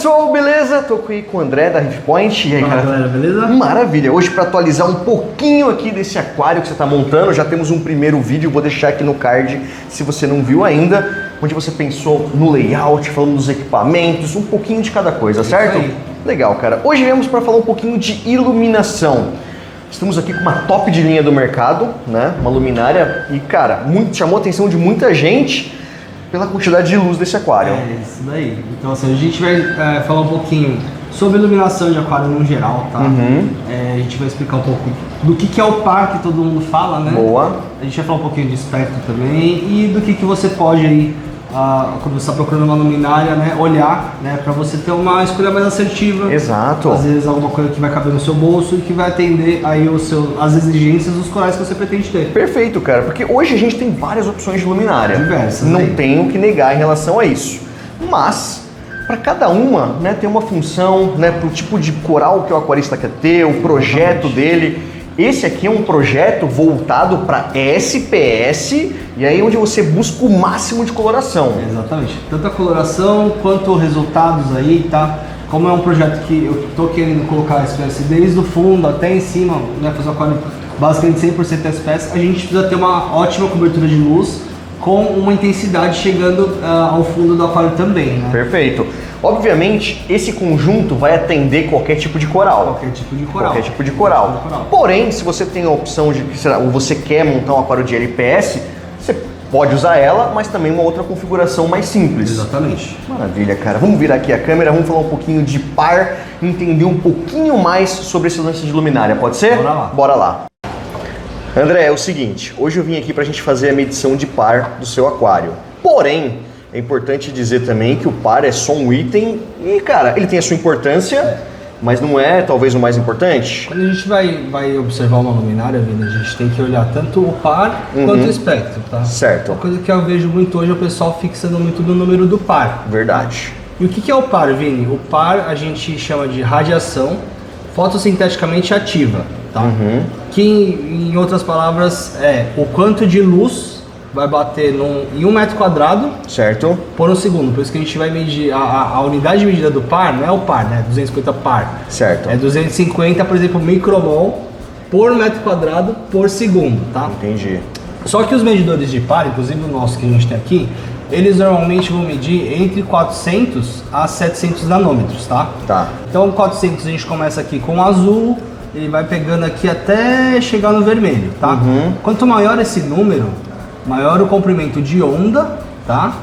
Pessoal, beleza? Tô aqui com o André da Reef Point. E aí, Fala, cara? galera, beleza? Maravilha! Hoje, para atualizar um pouquinho aqui desse aquário que você tá montando, já temos um primeiro vídeo, vou deixar aqui no card se você não viu ainda, onde você pensou no layout, falando dos equipamentos, um pouquinho de cada coisa, certo? Aí. Legal, cara. Hoje viemos para falar um pouquinho de iluminação. Estamos aqui com uma top de linha do mercado, né? Uma luminária e, cara, chamou a atenção de muita gente pela quantidade de luz desse aquário. É, isso daí. Então, assim, a gente vai falar um pouquinho sobre iluminação de aquário no geral, tá? A gente vai explicar um pouco do que é o par que todo mundo fala, né? Boa. A gente vai falar um pouquinho de espectro também e do que você pode aí, quando você está procurando uma luminária, né, olhar, né, para você ter uma escolha mais assertiva. Exato. Às vezes alguma coisa que vai caber no seu bolso e que vai atender aí as exigências dos corais que você pretende ter. Perfeito, cara, porque hoje a gente tem várias opções de luminária. Diversas. Não aí. tenho o que negar em relação a isso. Mas, para cada uma, né, tem uma função, né, pro tipo de coral que o aquarista quer ter, o projeto dele. Esse aqui é um projeto voltado para SPS, e aí onde você busca o máximo de coloração. Exatamente. Tanto a coloração quanto resultados aí, tá? Como é um projeto que eu tô querendo colocar SPS desde o fundo até em cima, né? Fazer um aquário basicamente 100% SPS, a gente precisa ter uma ótima cobertura de luz com uma intensidade chegando ao fundo do aquário também, né? Perfeito. Obviamente, esse conjunto vai atender qualquer tipo de coral. Qualquer tipo de coral. Qualquer tipo de coral. Porém, se você tem a opção de, ou você quer montar um aquário de LPS, você pode usar ela, mas também uma outra configuração mais simples. Exatamente. Maravilha, cara. Vamos virar aqui a câmera, vamos falar um pouquinho de par, entender um pouquinho mais sobre esse lance de luminária, pode ser? Bora lá. Bora lá. André, é o seguinte, hoje eu vim aqui pra gente fazer a medição de par do seu aquário. Porém, é importante dizer também que o par é só um item e, cara, ele tem a sua importância, mas não é talvez o mais importante. Quando a gente vai observar uma luminária, Vini, a gente tem que olhar tanto o par quanto o espectro, tá? Certo. Uma coisa que eu vejo muito hoje é o pessoal fixando muito no número do par. Verdade. E o que é o par, Vini? O par a gente chama de radiação fotossinteticamente ativa, tá? Que em outras palavras é o quanto de luz vai bater em 1 metro quadrado, certo, por um segundo. Por isso que a gente vai medir, a unidade de medida do par não é o par, né? 250 par. Certo. É 250, por exemplo, micromol por metro quadrado por segundo, tá? Entendi. Só que os medidores de par, inclusive o nosso que a gente tem aqui, eles normalmente vão medir entre 400 a 700 nanômetros, tá? Tá. Então 400 a gente começa aqui com o azul, ele vai pegando aqui até chegar no vermelho, tá? Quanto maior esse número, maior o comprimento de onda, tá?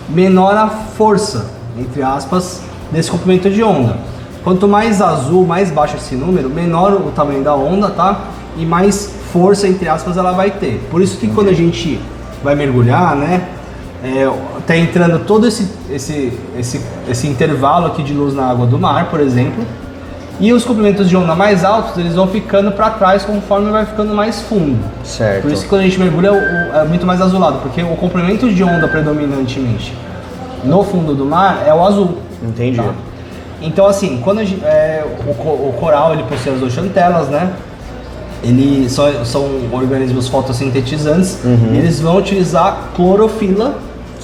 Menor a força, entre aspas, desse comprimento de onda. Quanto mais azul, mais baixo esse número, menor o tamanho da onda, tá? E mais força, entre aspas, ela vai ter. Por isso que quando a gente vai mergulhar, né? Tá entrando todo esse intervalo aqui de luz na água do mar, por exemplo. E os comprimentos de onda mais altos, eles vão ficando para trás conforme vai ficando mais fundo. Certo. Por isso que quando a gente mergulha é muito mais azulado, porque o comprimento de onda predominantemente no fundo do mar é o azul. Entendi. Tá? Então assim, quando o coral ele possui as zooxantelas, né? Eles são organismos fotossintetizantes, e eles vão utilizar clorofila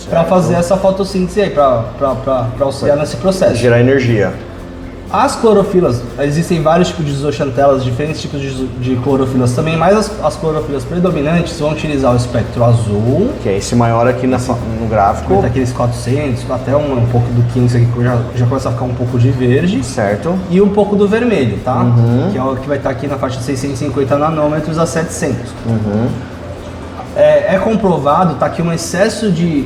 para fazer essa fotossíntese aí, para auxiliar nesse processo. Gerar energia. As clorofilas, existem vários tipos de zooxantelas, diferentes tipos de clorofilas também, mas as clorofilas predominantes vão utilizar o espectro azul, que é esse maior aqui no gráfico. Daqueles 400, até um pouco do 500 aqui, que já começa a ficar um pouco de verde. Certo. E um pouco do vermelho, tá? Que é o que vai estar aqui na faixa de 650 nanômetros a 700. É comprovado, tá, que um excesso de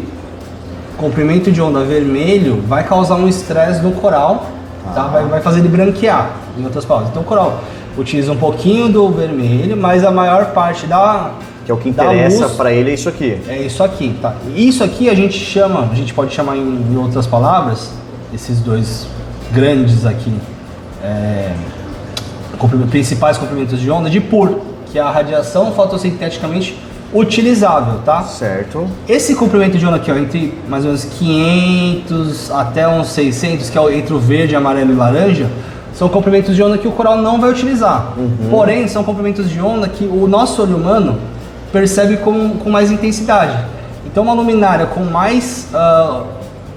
comprimento de onda vermelho vai causar um estresse no coral. Tá? Vai fazer ele branquear, em outras palavras. Então o coral utiliza um pouquinho do vermelho, mas a maior parte que é o que interessa para ele, é isso aqui. É isso aqui, tá? Isso aqui a gente pode chamar em outras palavras, esses dois grandes aqui, principais comprimentos de onda, de PUR, que é a radiação fotossinteticamente utilizável, tá? Certo. Esse comprimento de onda aqui, ó, entre mais ou menos 500 até uns 600, que é entre o verde, amarelo e laranja, são comprimentos de onda que o coral não vai utilizar. Porém, são comprimentos de onda que o nosso olho humano percebe com mais intensidade. Então, uma luminária com mais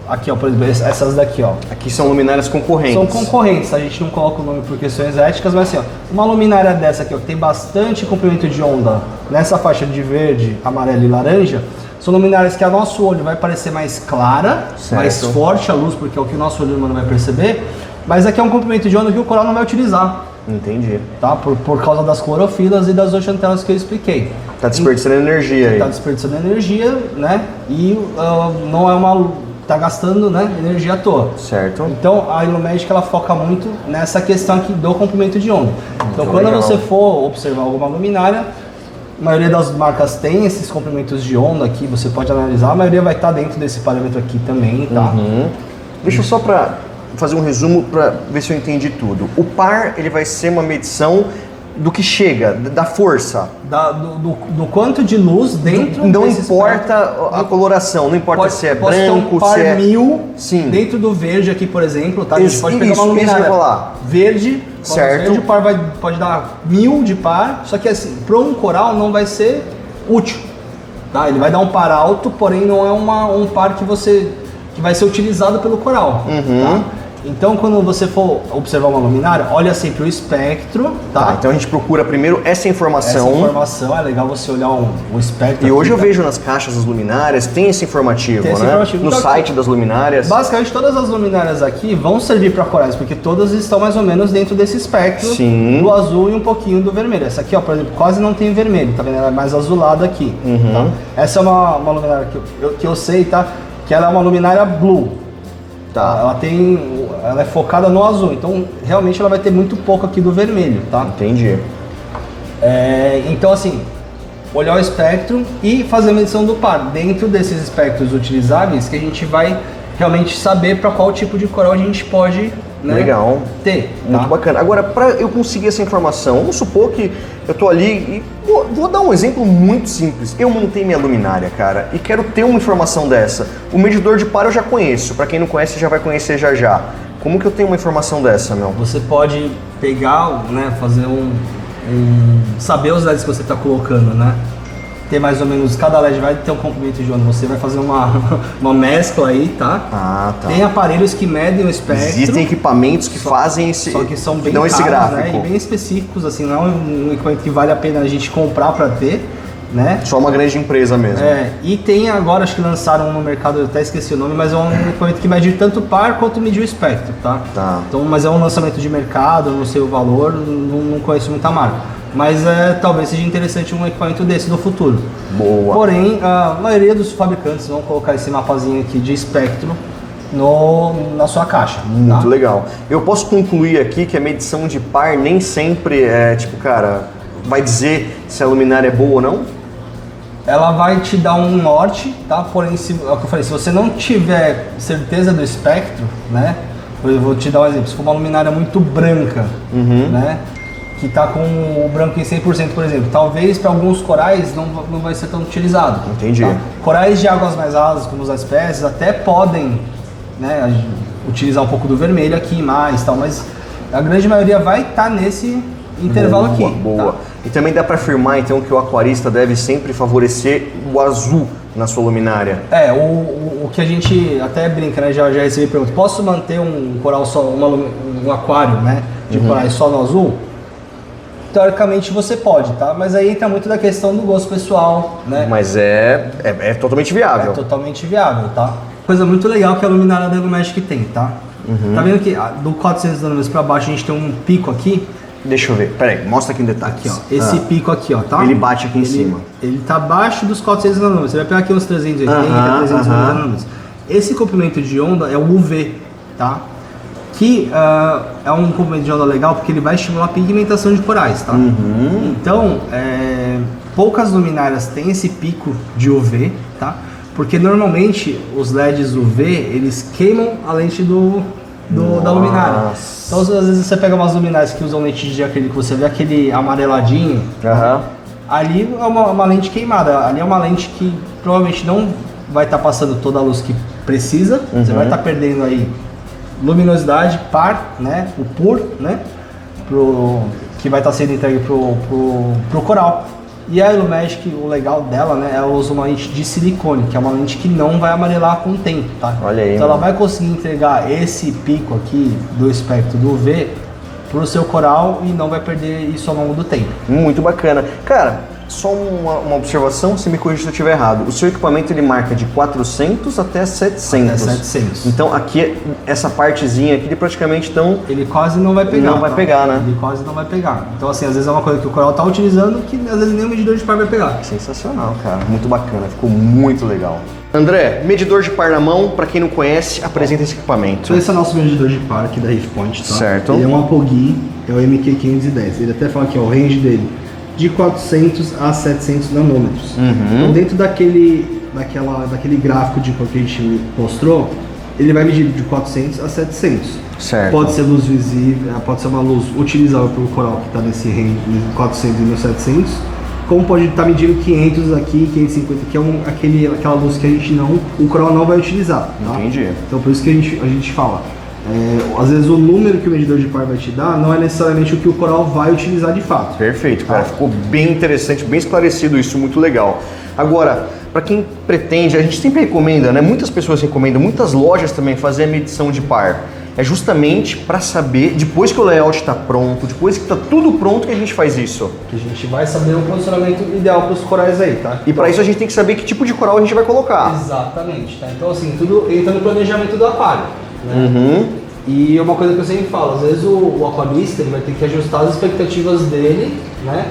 aqui ó, por exemplo, essas daqui ó. Aqui são luminárias concorrentes. São concorrentes, a gente não coloca o nome por questões éticas, mas assim ó, uma luminária dessa aqui ó, que tem bastante comprimento de onda nessa faixa de verde, amarelo e laranja, são luminárias que a nosso olho vai parecer mais clara, mais forte a luz, porque é o que o nosso olho humano vai perceber, mas aqui é um comprimento de onda que o coral não vai utilizar. Entendi. Tá? Por causa das clorofilas e das oxantelas que eu expliquei. Tá desperdiçando energia aí. Tá desperdiçando energia, né? E não é uma... tá gastando, né, energia à toa. Certo. Então a Ilumagic ela foca muito nessa questão aqui do comprimento de onda. Então quando legal. você for observar alguma luminária, a maioria das marcas tem esses comprimentos de onda aqui, você pode analisar, a maioria vai estar dentro desse parâmetro aqui também, tá? Deixa eu só para fazer um resumo para ver se eu entendi tudo. O par ele vai ser uma medição do que chega, da força. Do quanto de luz dentro não importa a coloração, não importa se é branco, um par se é 1000 sim. dentro do verde aqui, por exemplo, tá? A gente pode pegar isso, uma luminária verde, certo. Verde, o par pode dar 1000 de par, só que assim, para um coral não vai ser útil, tá? Ele vai dar um par alto, porém não é um par que vai ser utilizado pelo coral, tá? Então, quando você for observar uma luminária, olha sempre o espectro, tá? Então a gente procura primeiro essa informação. Essa informação, é legal você olhar o espectro. E hoje eu vejo nas caixas das luminárias, tem esse informativo, tem esse né? informativo. No Então, site das luminárias. Basicamente, todas as luminárias aqui vão servir para corais, porque todas estão mais ou menos dentro desse espectro do azul e um pouquinho do vermelho. Essa aqui, ó, por exemplo, quase não tem vermelho, tá vendo? Ela é mais azulada aqui. Tá? Essa é uma luminária que eu sei, tá? Que ela é uma luminária blue. Tá. Ela é focada no azul, então realmente ela vai ter muito pouco aqui do vermelho, tá? Entendi. Então assim, olhar o espectro e fazer a medição do par dentro desses espectros utilizáveis que a gente vai realmente saber para qual tipo de coral a gente pode, né, legal. ter. Muito bacana. Agora, para eu conseguir essa informação, vamos supor que eu tô ali e vou dar um exemplo muito simples. Eu montei minha luminária, cara, e quero ter uma informação dessa. O medidor de par eu já conheço. Para quem não conhece, já vai conhecer já já. Como que eu tenho uma informação dessa, meu? Você pode pegar, né, fazer saber os LEDs que você está colocando, né? Ter mais ou menos, cada LED vai ter um comprimento de onda, você vai fazer uma mescla aí, tá? Tá. Tem aparelhos que medem o espectro. Existem equipamentos que fazem esse, só que são bem dão caros, esse gráfico. Né? E bem específicos, assim, não é um equipamento que vale a pena a gente comprar para ter, né? Só uma grande empresa mesmo. E tem agora, acho que lançaram um no mercado, eu até esqueci o nome, mas é um equipamento que mede tanto par quanto medir o espectro, tá? Então, mas é um lançamento de mercado, não sei o valor, não conheço muita marca. Mas talvez seja interessante um equipamento desse no futuro. Boa. Porém, a maioria dos fabricantes vão colocar esse mapazinho aqui de espectro na sua caixa. Muito legal. Eu posso concluir aqui que a medição de par nem sempre vai dizer se a luminária é boa ou não? Ela vai te dar um norte, tá? Porém, é o que eu falei, se você não tiver certeza do espectro, né? Eu vou te dar um exemplo. Se for uma luminária muito branca, né? Que está com o branco em 100%, por exemplo, talvez para alguns corais não vai ser tão utilizado. Entendi. Tá? Corais de águas mais rasas, como os espécies, até podem, né, utilizar um pouco do vermelho aqui mais, tal, mas a grande maioria vai estar nesse intervalo aqui. Boa. Tá? E também dá para afirmar então que o aquarista deve sempre favorecer o azul na sua luminária. O que a gente até brinca, né? Já recebi pergunta: posso manter um coral só, um aquário, né, de corais só no azul? Teoricamente você pode, tá? Mas aí entra muito da questão do gosto pessoal, né? Mas é totalmente viável. É totalmente viável, tá? Coisa muito legal que a luminária da Ilumagic tem, tá? Tá vendo que do 400 nanômetros para baixo a gente tem um pico aqui? Deixa eu ver, peraí, mostra aqui em detalhes. Aqui, ó, esse pico aqui, ó, tá? Ele bate aqui em cima. Ele tá abaixo dos 400 nanômetros, você vai pegar aqui uns 380, 390 nanômetros. Esse comprimento de onda é o UV, tá? Que é um comprimento de onda legal porque ele vai estimular a pigmentação de corais, tá? Então, poucas luminárias têm esse pico de UV, tá? Porque normalmente os LEDs UV, eles queimam a lente da luminária. Então, às vezes você pega umas luminárias que usam lente de acrílico, você vê aquele amareladinho, ali é uma lente queimada, ali é uma lente que provavelmente não vai estar passando toda a luz que precisa, você vai estar perdendo aí luminosidade par, né, o PUR, né, que vai estar sendo entregue pro coral. E a Ilumagic, o legal dela, né, ela usa uma lente de silicone, que é uma lente que não vai amarelar com o tempo, tá? Olha aí. Então ela vai conseguir entregar esse pico aqui do espectro do UV pro seu coral e não vai perder isso ao longo do tempo. Muito bacana. Cara, só uma observação, se me corrija se eu estiver errado. O seu equipamento ele marca de 400 até 700. Até 700. Então aqui, essa partezinha aqui, ele praticamente então... Ele quase não vai pegar. Não vai pegar, né? Ele quase não vai pegar. Então assim, às vezes é uma coisa que o coral tá utilizando que às vezes nem o medidor de par vai pegar. Sensacional, cara. Muito bacana. Ficou muito legal. André, medidor de par na mão, para quem não conhece, apresenta esse equipamento. Então esse é o nosso medidor de par aqui da Riftpoint, tá? Certo. Ele é um Apogee, é o MQ510. Ele até fala aqui, ó, o range dele de 400 a 700 nanômetros. Então dentro daquele gráfico de cor que a gente mostrou, ele vai medir de 400 a 700. Certo. Pode ser luz visível, pode ser uma luz utilizável pelo coral que está nesse range de 400 e 1700. Como pode estar medindo 500 aqui, 550, que é aquela luz que a gente o coral não vai utilizar. Tá? Entendi. Então por isso que a gente fala. Às vezes o número que o medidor de par vai te dar não é necessariamente o que o coral vai utilizar de fato. Perfeito, cara. Ficou bem interessante, bem esclarecido isso, muito legal. Agora, para quem pretende, a gente sempre recomenda, né? Muitas pessoas recomendam, muitas lojas também fazer a medição de par. É justamente para saber, depois que o layout está pronto, depois que está tudo pronto, que a gente faz isso. Que a gente vai saber o posicionamento ideal para os corais aí, tá? E para isso a gente tem que saber que tipo de coral a gente vai colocar. Exatamente, tá? Então assim, tudo entra no planejamento do aquário, né? E uma coisa que eu sempre falo, às vezes o aquarista ele vai ter que ajustar as expectativas dele, né?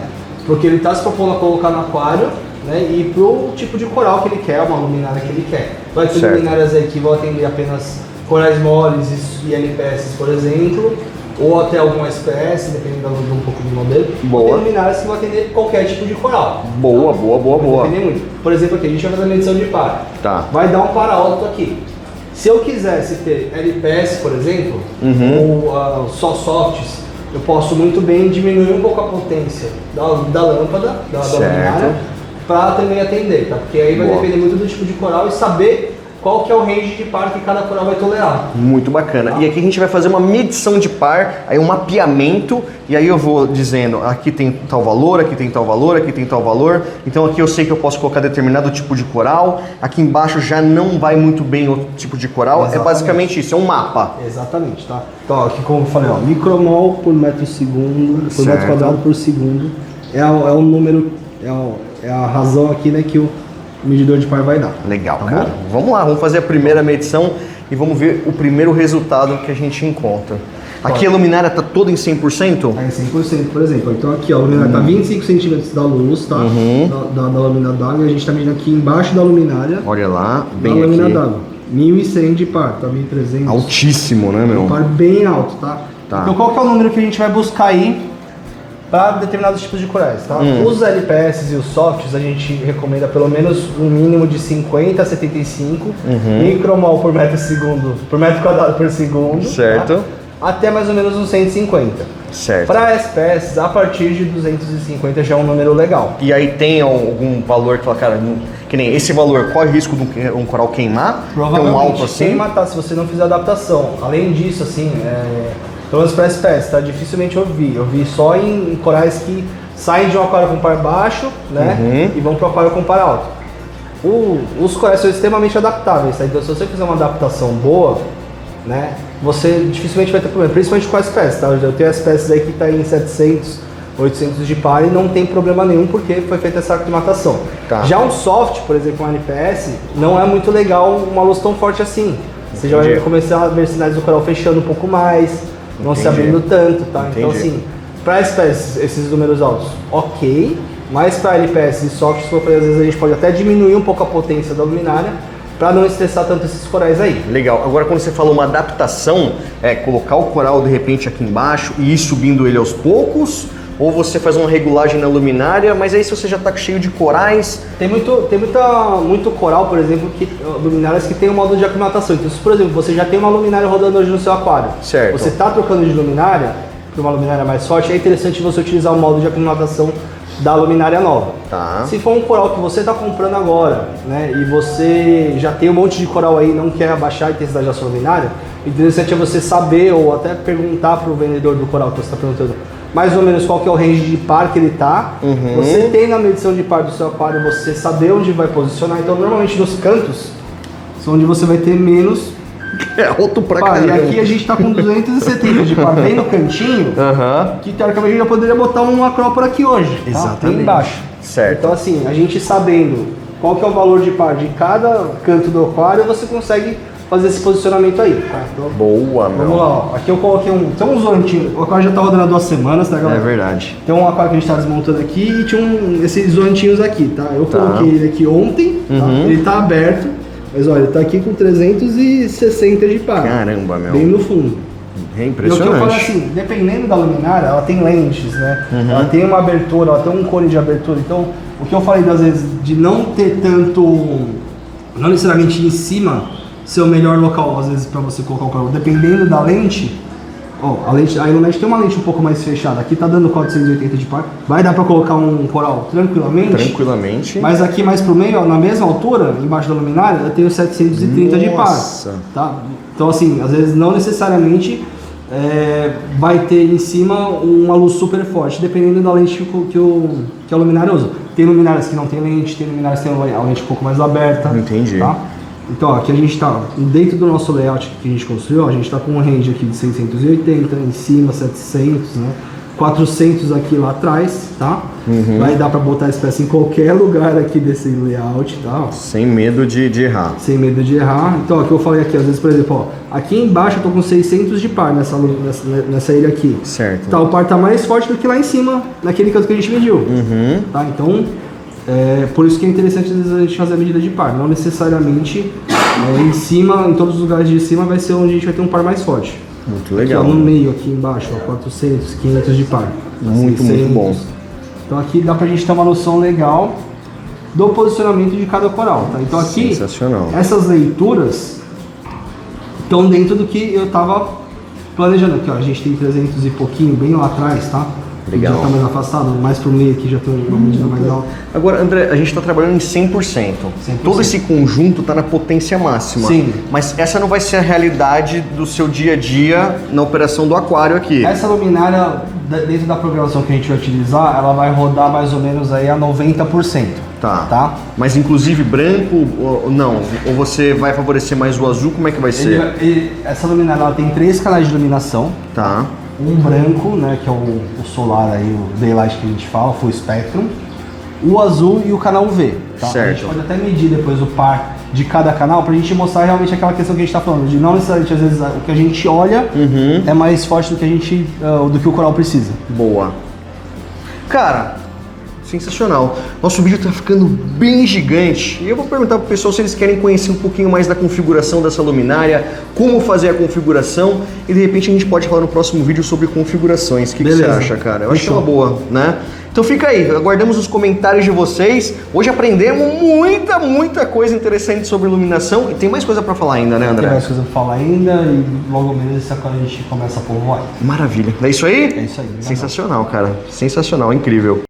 Porque ele está se propondo a colocar no aquário, né? E pro tipo de coral que ele quer, uma luminária que ele quer. Vai ter luminárias aí que vão atender apenas corais moles e LPS, por exemplo, ou até algum SPS, dependendo de um pouco do modelo. Boa. Tem luminárias que vão atender qualquer tipo de coral. Boa, tá? Boa. Depende muito. Por exemplo, aqui a gente vai fazer a medição de par. Tá. Vai dar um par alto aqui. Se eu quisesse ter LPS, por exemplo, ou só softs, eu posso muito bem diminuir um pouco a potência da lâmpada, da luminária, para também atender, tá? Porque aí vai depender muito do tipo de coral e saber qual que é o range de par que cada coral vai tolerar. Muito bacana. E aqui a gente vai fazer uma medição de par, aí um mapeamento, e aí eu vou dizendo, aqui tem tal valor, aqui tem tal valor, aqui tem tal valor. Então aqui eu sei que eu posso colocar determinado tipo de coral, aqui embaixo já não vai muito bem outro tipo de coral. Exatamente. É basicamente isso, é um mapa. Exatamente, tá? Então aqui como eu falei, ó, micromol por metro segundo, por metro quadrado por segundo, é o número, é a razão aqui, né, que o medidor de par vai dar. Legal, tá cara. Bom? Vamos lá, vamos fazer a primeira medição e vamos ver o primeiro resultado que a gente encontra. Aqui a luminária está toda em 100%? Tá em 100%, por exemplo. Então aqui ó, a luminária está 25 centímetros da luz, tá? Da lâmina d'água, e a gente está medindo aqui embaixo da luminária. Olha lá, bem da lâmina aqui. d'água. 1100 de par, tá 1300. Altíssimo, né, meu? Um par bem alto, tá? Então qual que é o número que a gente vai buscar aí para determinados tipos de corais, tá? Os LPS e os softs a gente recomenda pelo menos um mínimo de 50 a 75 micromol por metro quadrado por segundo, certo? Tá? Até mais ou menos uns 150. Certo. Para SPS, a partir de 250 já é um número legal. E aí tem algum valor que fala, cara, que nem esse valor, corre o risco de um coral queimar? Provavelmente tão alto assim? queimar, se você não fizer adaptação. Além disso, assim, pelo menos para SPS, tá? Dificilmente eu vi só em corais que saem de um aquário com par baixo, né? E vão para o aquário com par alto. Os corais são extremamente adaptáveis, tá? Então se você fizer uma adaptação boa, né? Você dificilmente vai ter problema, principalmente com as SPS, tá? Eu tenho SPS aí que está em 700, 800 de par e não tem problema nenhum porque foi feita essa aclimatação. Tá. Já um soft, por exemplo, um LPS, não é muito legal uma luz tão forte assim. Você já vai começar a ver sinais do coral fechando um pouco mais, não se abrindo tanto, tá? Então assim, para SPS, esses números altos, ok, mas para LPS e soft, às vezes a gente pode até diminuir um pouco a potência da luminária para não estressar tanto esses corais aí. Legal. Agora quando você falou uma adaptação, colocar o coral de repente aqui embaixo e ir subindo ele aos poucos, ou você faz uma regulagem na luminária, mas aí se você já está cheio de corais... Tem muito coral, por exemplo, luminárias que tem um modo de aclimatação. Então se, por exemplo, você já tem uma luminária rodando hoje no seu aquário, certo. Você está trocando de luminária para uma luminária mais forte, é interessante você utilizar o modo de aclimatação da luminária nova. Tá. Se for um coral que você está comprando agora, né, e você já tem um monte de coral aí e não quer abaixar a intensidade da sua luminária, o interessante é você saber ou até perguntar para o vendedor do coral que você está perguntando, mais ou menos qual que é o range de par que ele tá. Você tem na medição de par do seu aquário, você saber onde vai posicionar. Então, normalmente nos cantos, são onde você vai ter menos É alto pra par. E caramba. aqui a gente tá com 270 de par bem no cantinho, que teoricamente a gente já poderia botar um acrópora aqui hoje, tá? Exatamente. Bem embaixo. Certo. Então assim, a gente sabendo qual que é o valor de par de cada canto do aquário, você consegue fazer esse posicionamento aí, tá? Então, Boa, vamos meu. lá, ó. Aqui eu coloquei tem uns zoantinhos. O aquário já tá rodando há 2 semanas, tá, galera? É verdade. Tem um aquário que a gente tá desmontando aqui e tinha esses zoantinhos aqui, tá? Eu coloquei ele aqui ontem, tá? Ele tá aberto, mas olha, ele tá aqui com 360 de par. Caramba, meu. Bem no fundo. É E o que eu impressionante. falo assim, dependendo da luminária, ela tem lentes, né? Ela tem uma abertura, ela tem um cone de abertura. Então, o que eu falei das vezes de não ter tanto, não necessariamente em cima ser o melhor local, às vezes, para você colocar o coral. Dependendo da lente, ó, a Illuminate tem uma lente um pouco mais fechada. Aqui tá dando 480 de par. Vai dar para colocar um coral tranquilamente. Tranquilamente. Mas aqui mais pro meio, ó, na mesma altura, embaixo da luminária, eu tenho 730 de par. Nossa. Tá? Então assim, às vezes não necessariamente vai ter em cima uma luz super forte, dependendo da lente que a luminária usa. Tem luminárias que não tem lente, tem luminárias que tem a lente um pouco mais aberta. Entendi. Tá? Então ó, aqui a gente está, dentro do nosso layout que a gente construiu, ó, a gente está com um range aqui de 680, em cima 700, né? 400 aqui lá atrás, tá? Vai dar para botar essa peça em qualquer lugar aqui desse layout, tá? Sem medo de errar. Sem medo de errar. Então, aqui eu falei aqui, às vezes, por exemplo, ó, aqui embaixo eu tô com 600 de par nessa ilha aqui. Certo. Tá, o par tá mais forte do que lá em cima, naquele canto que a gente mediu. Tá? Então, por isso que é interessante às vezes a gente fazer a medida de par. Não necessariamente em cima, em todos os lugares de cima vai ser onde a gente vai ter um par mais forte. Muito legal. Aqui, ó, no meio, aqui embaixo, ó, 400, 500 de par. Muito, muito bom. Então aqui dá pra gente ter uma noção legal do posicionamento de cada coral, tá? Então aqui, Sensacional. essas leituras estão dentro do que eu tava planejando. Aqui, ó, a gente tem 300 e pouquinho bem lá atrás, tá? Legal. Já tá mais afastado, mais pro meio aqui já tem uma medida mais alta. Agora, André, a gente está trabalhando em 100%. Todo esse conjunto está na potência máxima. Sim. Mas essa não vai ser a realidade do seu dia a dia na operação do aquário aqui. Essa luminária, dentro da programação que a gente vai utilizar, ela vai rodar mais ou menos aí a 90%. Tá? Mas inclusive branco ou não? Ou você vai favorecer mais o azul? Como é que vai ser? Essa luminária ela tem 3 canais de iluminação. Tá. Um branco, né, que é o solar aí, o daylight que a gente fala, full spectrum. O azul e o canal UV. Tá? Certo. A gente pode até medir depois o par de cada canal pra gente mostrar realmente aquela questão que a gente tá falando, de não necessariamente às vezes o que a gente olha é mais forte do que do que o coral precisa. Boa. Cara, sensacional. Nosso vídeo tá ficando bem gigante e eu vou perguntar pro pessoal se eles querem conhecer um pouquinho mais da configuração dessa luminária, como fazer a configuração e de repente a gente pode falar no próximo vídeo sobre configurações. O que você acha, cara? Eu acho que é uma boa, né? Então fica aí, aguardamos os comentários de vocês. Hoje aprendemos muita coisa interessante sobre iluminação e tem mais coisa pra falar ainda, né, André? Tem mais coisa pra falar ainda e logo menos essa quando a gente começa a povoar. Maravilha. É isso aí? É isso aí. Sensacional, cara. Sensacional, incrível.